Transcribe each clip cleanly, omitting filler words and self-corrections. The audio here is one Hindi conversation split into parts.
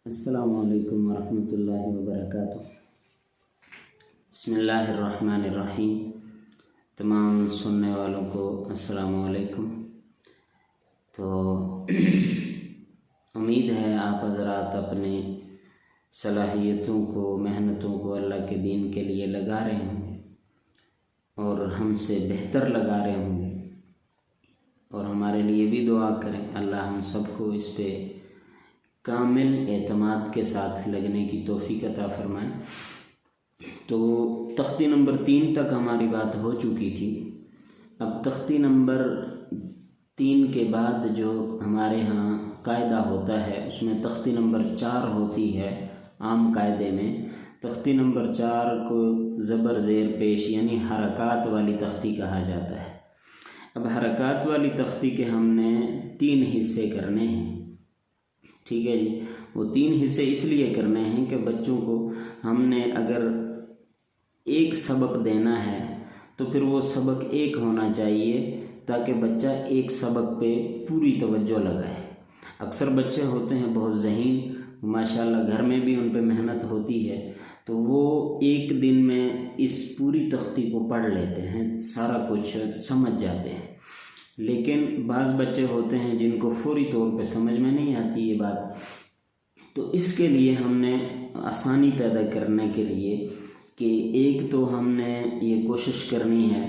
अस्सलामुअलैकुम वरहमतुल्लाहि वबरकातुह। बिस्मिल्लाहिर्रहमानिर्रहीम। तमाम सुनने वालों को अस्सलामुअलैकुम। तो उम्मीद है आप हज़रात अपने सलाहियतों को, मेहनतों को अल्लाह के दीन के लिए लगा रहे होंगे और हमसे बेहतर लगा रहे होंगे, और हमारे लिए भी दुआ करें अल्लाह हम सबको इस पे कामिल एतमाद के साथ लगने की तौफीक अता फरमाए। तो तख्ती नंबर 3 तक हमारी बात हो चुकी थी। अब तख्ती नंबर 3 के बाद जो हमारे यहाँ कायदा होता है उसमें तख्ती नंबर 4 होती है। आम कायदे में तख्ती नंबर 4 को ज़बर ज़ेर पेश यानी हरकत वाली तख्ती कहा जाता है। अब हरकत वाली तख्ती के हमने 3 हिस्से करने हैं, ठीक है जी। वो 3 हिस्से इसलिए करने हैं कि बच्चों को हमने अगर एक सबक देना है तो फिर वो सबक एक होना चाहिए ताकि बच्चा एक सबक पे पूरी तवज्जो लगाए। अक्सर बच्चे होते हैं बहुत ज़हीन, माशाल्लाह घर में भी उन पे मेहनत होती है, तो वो एक दिन में इस पूरी तख्ती को पढ़ लेते हैं, सारा कुछ समझ जाते हैं। लेकिन बाज़ बच्चे होते हैं जिनको फौरी तौर पे समझ में नहीं आती ये बात। तो इसके लिए हमने आसानी पैदा करने के लिए कि एक तो हमने ये कोशिश करनी है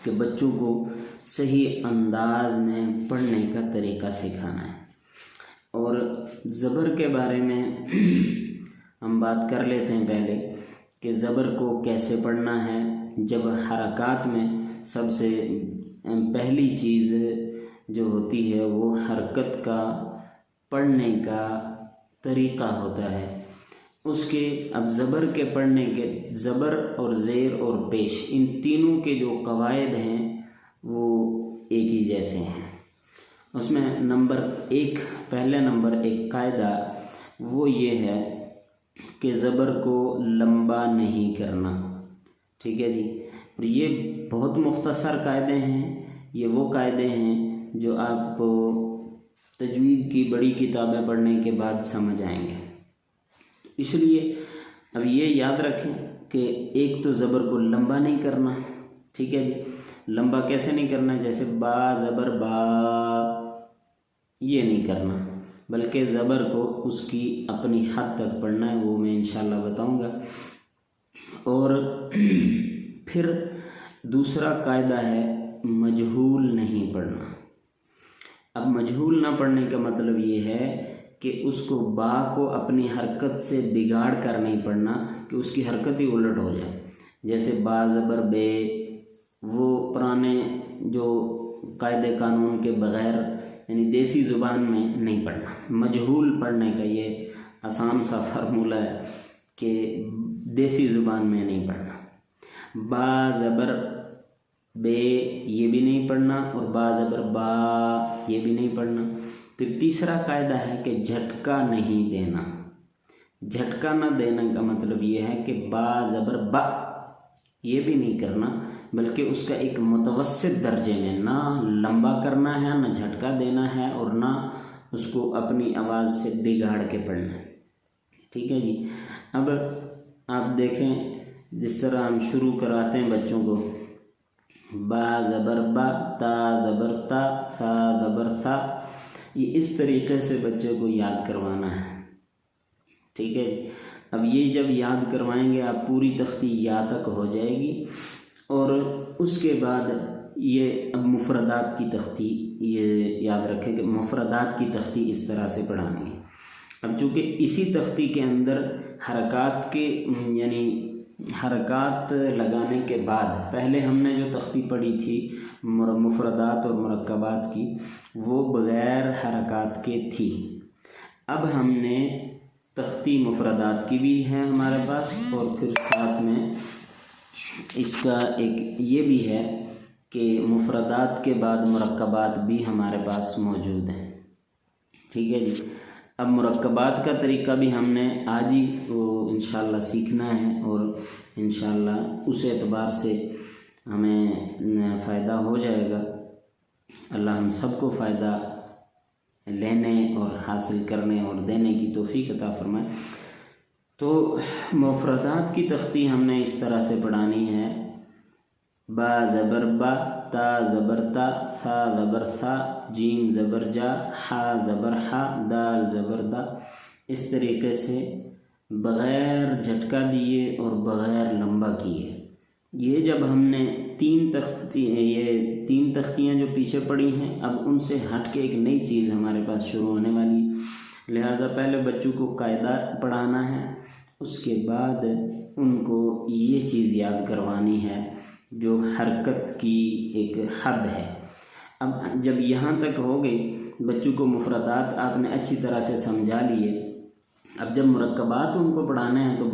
कि बच्चों को सही अंदाज में पढ़ने का तरीक़ा सिखाना है। और ज़बर के बारे में हम बात कर लेते हैं पहले कि ज़बर को कैसे पढ़ना है। जब हरकत में सबसे पहली चीज़ जो होती है वो हरकत का पढ़ने का तरीक़ा होता है। उसके अब ज़बर के पढ़ने के ज़बर और ज़ेर और पेश इन तीनों के जो कवायद हैं वो एक ही जैसे हैं। उसमें नंबर 1 पहले नंबर 1 कायदा वो ये है कि ज़बर को लंबा नहीं करना, ठीक है जी। और ये बहुत मुख्तसर कायदे हैं। ये वो कायदे हैं जो आपको तजवीद की बड़ी किताबें पढ़ने के बाद समझ आएंगे। इसलिए अब ये याद रखें कि एक तो ज़बर को लंबा नहीं करना, ठीक है जी। लंबा कैसे नहीं करना, जैसे बा ज़बर बा ये नहीं करना, बल्कि ज़बर को उसकी अपनी हद तक पढ़ना है, वो मैं इंशाल्लाह बताऊंगा। और फिर दूसरा कायदा है मजहूल नहीं पढ़ना। अब मजहूल ना पढ़ने का मतलब ये है कि उसको बा को अपनी हरकत से बिगाड़ कर नहीं पढ़ना कि उसकी हरकत ही उलट हो जाए। जैसे बा ज़बर बे, वो पुराने जो कायदे कानून के बग़ैर यानी देसी ज़ुबान में नहीं पढ़ना। मजहूल पढ़ने का ये आसान सा फार्मूला है कि देसी ज़ुबान में नहीं पढ़ना। बा ज़बर बे ये भी नहीं पढ़ना और बा ज़बर बा ये भी नहीं पढ़ना। फिर तीसरा कायदा है कि झटका नहीं देना। झटका ना देने का मतलब ये है कि बा ज़बर बा ये भी नहीं करना, बल्कि उसका एक मुतवस्सित दर्जे में, ना लंबा करना है, ना झटका देना है, और ना उसको अपनी आवाज़ से बिगाड़ के पढ़ना है, ठीक है जी। अब आप देखें जिस तरह हम शुरू कराते हैं बच्चों को, बा ज़बर बा, ता ज़बर ता, सा ज़बर सा, ये इस तरीक़े से बच्चे को याद करवाना है, ठीक है। अब ये जब याद करवाएंगे आप पूरी तख्ती या तक हो जाएगी। और उसके बाद ये अब मुफरदात की तख्ती, ये याद रखें कि मुफरदात की तख्ती इस तरह से पढ़ानी है। अब चूँकि इसी तख्ती के अंदर हरकत के यानी हरकत लगाने के बाद पहले हमने जो तख्ती पढ़ी थी मुफरदात और मुरक्कबात की, वो बग़ैर हरकत के थी। अब हमने तख्ती मुफरदात की भी है हमारे पास, और फिर साथ में इसका एक ये भी है कि मुफरदात के बाद मुरक्कबात भी हमारे पास मौजूद हैं, ठीक है जी। अब मुरक्कबात का तरीक़ा भी हमने आज ही वो इंशाल्लाह सीखना है, और इंशाल्लाह उस एतबार से हमें फ़ायदा हो जाएगा। अल्लाह हम सबको फ़ायदा लेने और हासिल करने और देने की तौफीक अता फरमाए। तो मुफरदात की तख्ती हमने इस तरह से पढ़ानी है, बा ज़बर बा, ता ज़बर ता, सा ज़बर सा, जीम ज़बर जा, हा ज़बर हा, दाल ज़बर दा। इस तरीके से बग़ैर झटका दिए और बग़ैर लंबा किए। ये जब हमने ये तीन तख्तियाँ जो पीछे पड़ी हैं, अब उनसे हट के एक नई चीज़ हमारे पास शुरू होने वाली है। लिहाजा पहले बच्चों को कायदा पढ़ाना है, उसके बाद उनको ये चीज़ याद करवानी है जो हरकत की एक हद है। अब जब यहाँ तक हो गई, बच्चों को मुफरदात आपने अच्छी तरह से समझा लिए। अब जब मुरक्कबात उनको पढ़ाने हैं तो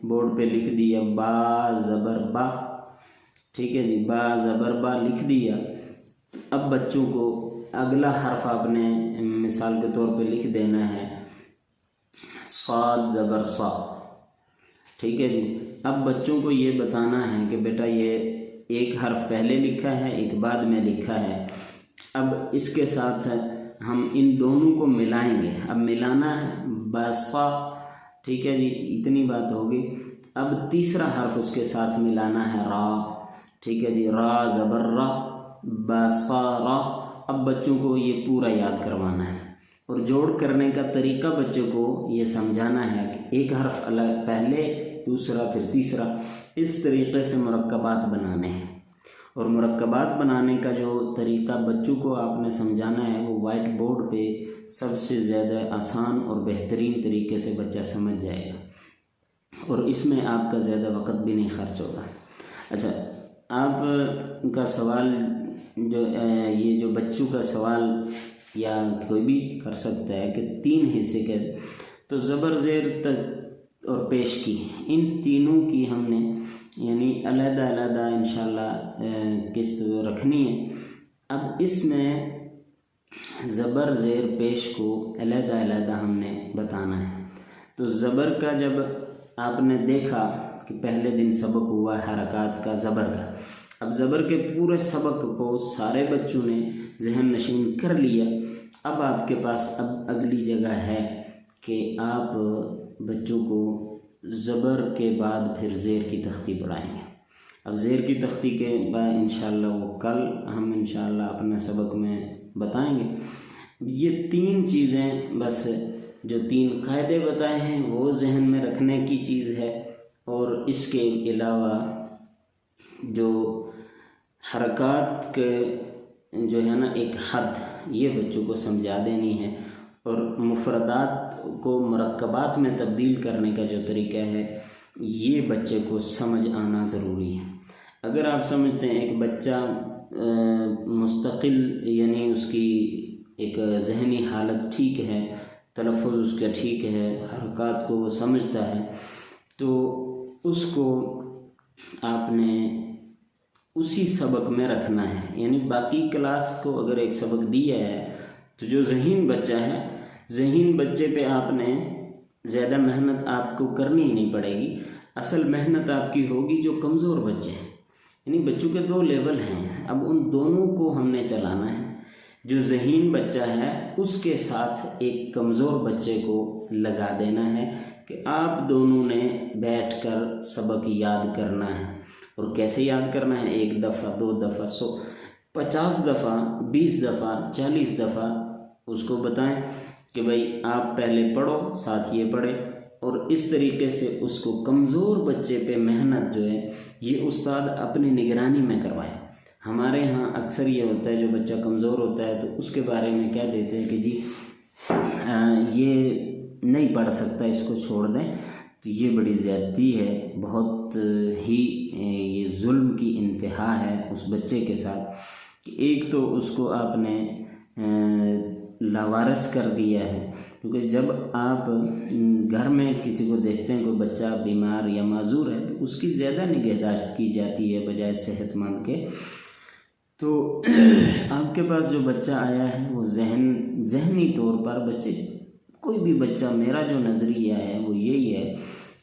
बोर्ड पे लिख दिया बा ज़बर बा, ठीक है जी, बा ज़बर बा लिख दिया। अब बच्चों को अगला हर्फ आपने मिसाल के तौर पे लिख देना है साद ज़बर सा, ठीक है जी। अब बच्चों को ये बताना है कि बेटा ये एक हर्फ पहले लिखा है, एक बाद में लिखा है। अब इसके साथ हम इन दोनों को मिलाएंगे। अब मिलाना है बसा, ठीक है जी, इतनी बात होगी। अब तीसरा हर्फ उसके साथ मिलाना है रा, ठीक है जी, रा ज़बर रा, बसा रा। अब बच्चों को ये पूरा याद करवाना है और जोड़ करने का तरीका बच्चों को ये समझाना है कि एक हर्फ अलग पहले, दूसरा फिर तीसरा, इस तरीके से मुरक्कबात बनाने हैं। और मुरक्कबात बनाने का जो तरीका बच्चों को आपने समझाना है वो वाइट बोर्ड पे सबसे ज़्यादा आसान और बेहतरीन तरीके से बच्चा समझ जाएगा और इसमें आपका ज़्यादा वक्त भी नहीं खर्च होगा। अच्छा, आपका सवाल ये जो बच्चों का सवाल या कोई भी कर सकता है कि 3 हिस्से के, तो ज़बर ज़ेर तक और पेश की, इन तीनों की हमने यानी अलग-अलग इंशाल्लाह किस्त रखनी है। अब इसमें ज़बर ज़ेर पेश को अलग-अलग हमने बताना है। तो ज़बर का जब आपने देखा कि पहले दिन सबक हुआ हरकत का ज़बर का, अब ज़बर के पूरे सबक को सारे बच्चों ने जहन नशीन कर लिया। अब आपके पास अब अगली जगह है कि आप बच्चों को ज़बर के बाद फिर ज़ेर की तख्ती पढ़ाएंगे। अब ज़ेर की तख्ती के बाद इंशाल्लाह वो कल हम इंशाल्लाह अपने सबक में बताएंगे। ये 3 चीज़ें बस, जो 3 कायदे बताए हैं वो जहन में रखने की चीज़ है। और इसके अलावा जो हरकत के जो है ना एक हद, ये बच्चों को समझा देनी है। और मुफरदात को मुरक्कबात में तब्दील करने का जो तरीका है ये बच्चे को समझ आना ज़रूरी है। अगर आप समझते हैं एक बच्चा मुस्तकिल यानी उसकी एक ज़हनी हालत ठीक है, तलफ़ुज़ उसका ठीक है, हरकत को वो समझता है, तो उसको आपने उसी सबक में रखना है। यानी बाकी क्लास को अगर एक सबक दिया है तो जो ज़हीन बच्चा है, ज़हीन बच्चे पे आपने ज़्यादा मेहनत आपको करनी ही नहीं पड़ेगी। असल मेहनत आपकी होगी जो कमज़ोर बच्चे हैं। यानी बच्चों के 2 लेवल हैं, अब उन दोनों को हमने चलाना है। जो ज़हीन बच्चा है उसके साथ एक कमज़ोर बच्चे को लगा देना है कि आप दोनों ने बैठकर सबक याद करना है। और कैसे याद करना है? 1 दफ़ा, 2 दफ़ा, 100, 50 दफ़ा, 20 दफ़ा, 40 दफ़ा उसको बताएं कि भाई आप पहले पढ़ो, साथ ये पढ़े। और इस तरीके से उसको कमज़ोर बच्चे पे मेहनत जो है ये उस्ताद अपनी निगरानी में करवाए। हमारे यहाँ अक्सर ये होता है, जो बच्चा कमज़ोर होता है तो उसके बारे में कह देते हैं कि जी ये नहीं पढ़ सकता, इसको छोड़ दें। तो ये बड़ी ज़्यादती है, बहुत ही ये जुल्म की इंतहा है उस बच्चे के साथ कि एक तो उसको आपने लावारिस कर दिया है। क्योंकि जब आप घर में किसी को देखते हैं कोई बच्चा बीमार या माजूर है तो उसकी ज़्यादा निगहदाश्त की जाती है बजाय सेहतमंद के। तो आपके पास जो बच्चा आया है वो जहनी तौर पर कोई भी बच्चा, मेरा जो नज़रिया है वो यही है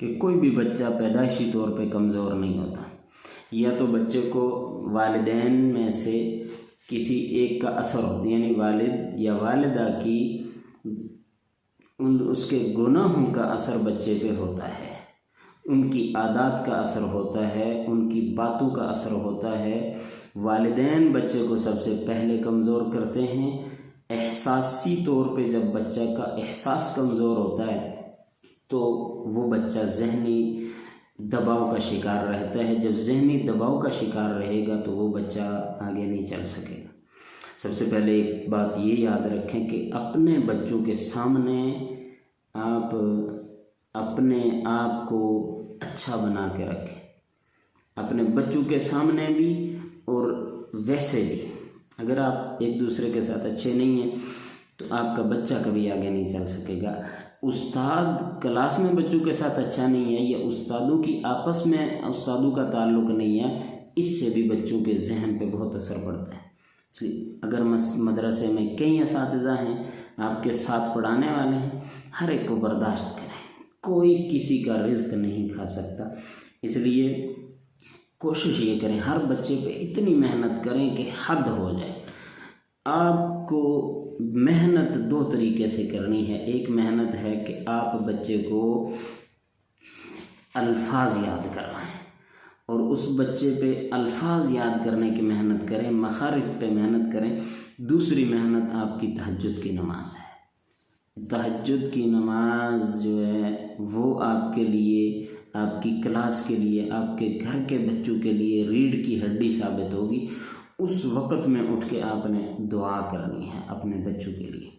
कि कोई भी बच्चा पैदाइशी तौर पे कमज़ोर नहीं होता। या तो बच्चे को वालिदैन में से किसी एक का असर होता है, यानी वालिद या वालिदा की उसके गुनाहों का असर बच्चे पे होता है, उनकी आदत का असर होता है, उनकी बातों का असर होता है। वालिदैन बच्चे को सबसे पहले कमज़ोर करते हैं। एहसासी तौर पे जब बच्चा का एहसास कमज़ोर होता है तो वो बच्चा ज़हनी दबाव का शिकार रहता है। जब ज़हनी दबाव का शिकार रहेगा तो वो बच्चा आगे नहीं चल सकेगा। सबसे पहले एक बात ये याद रखें कि अपने बच्चों के सामने आप अपने आप को अच्छा बना के रखें, अपने बच्चों के सामने भी और वैसे भी। अगर आप एक दूसरे के साथ अच्छे नहीं हैं तो आपका बच्चा कभी आगे नहीं चल सकेगा। उस्ताद क्लास में बच्चों के साथ अच्छा नहीं है या उस्तादों की आपस में उस्तादों का ताल्लुक़ नहीं है, इससे भी बच्चों के जहन पे बहुत असर पड़ता है। इसलिए अगर मदरसे में कई असातिज़ा हैं, आपके साथ पढ़ाने वाले हैं, हर एक को बर्दाश्त करें। कोई किसी का रिज़्क नहीं खा सकता, इसलिए कोशिश ये करें हर बच्चे पे इतनी मेहनत करें कि हद हो जाए। आपको मेहनत दो तरीके से करनी है। एक मेहनत है कि आप बच्चे को अल्फाज याद करवाएं और उस बच्चे पे अल्फाज याद करने की मेहनत करें, मखारिज पे मेहनत करें। दूसरी मेहनत आपकी तहज्जुद की नमाज है। तहज्जुद की नमाज जो है वो आपके लिए, आपकी क्लास के लिए, आपके घर के बच्चों के लिए रीढ़ की हड्डी साबित होगी। उस वक़्त में उठ के आपने दुआ करनी है अपने बच्चों के लिए,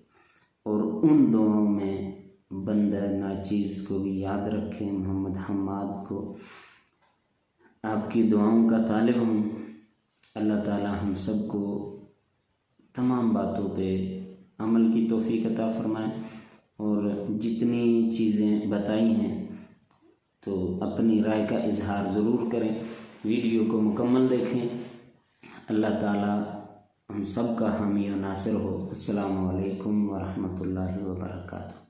और उन दुआओं में बंदा नाचीज़ को भी याद रखें, मोहम्मद हम्माद को। आपकी दुआओं का तालिब हूँ। अल्लाह ताला हम सब को तमाम बातों पे अमल की तौफीक अता फरमाए, और जितनी चीज़ें बताई हैं तो अपनी राय का इजहार ज़रूर करें, वीडियो को मुकम्मल देखें। अल्लाह ताला हम सब का हामी और नासिर हो। अस्सलामु अलैकुम व रहमतुल्लाहि व बरकातुहू।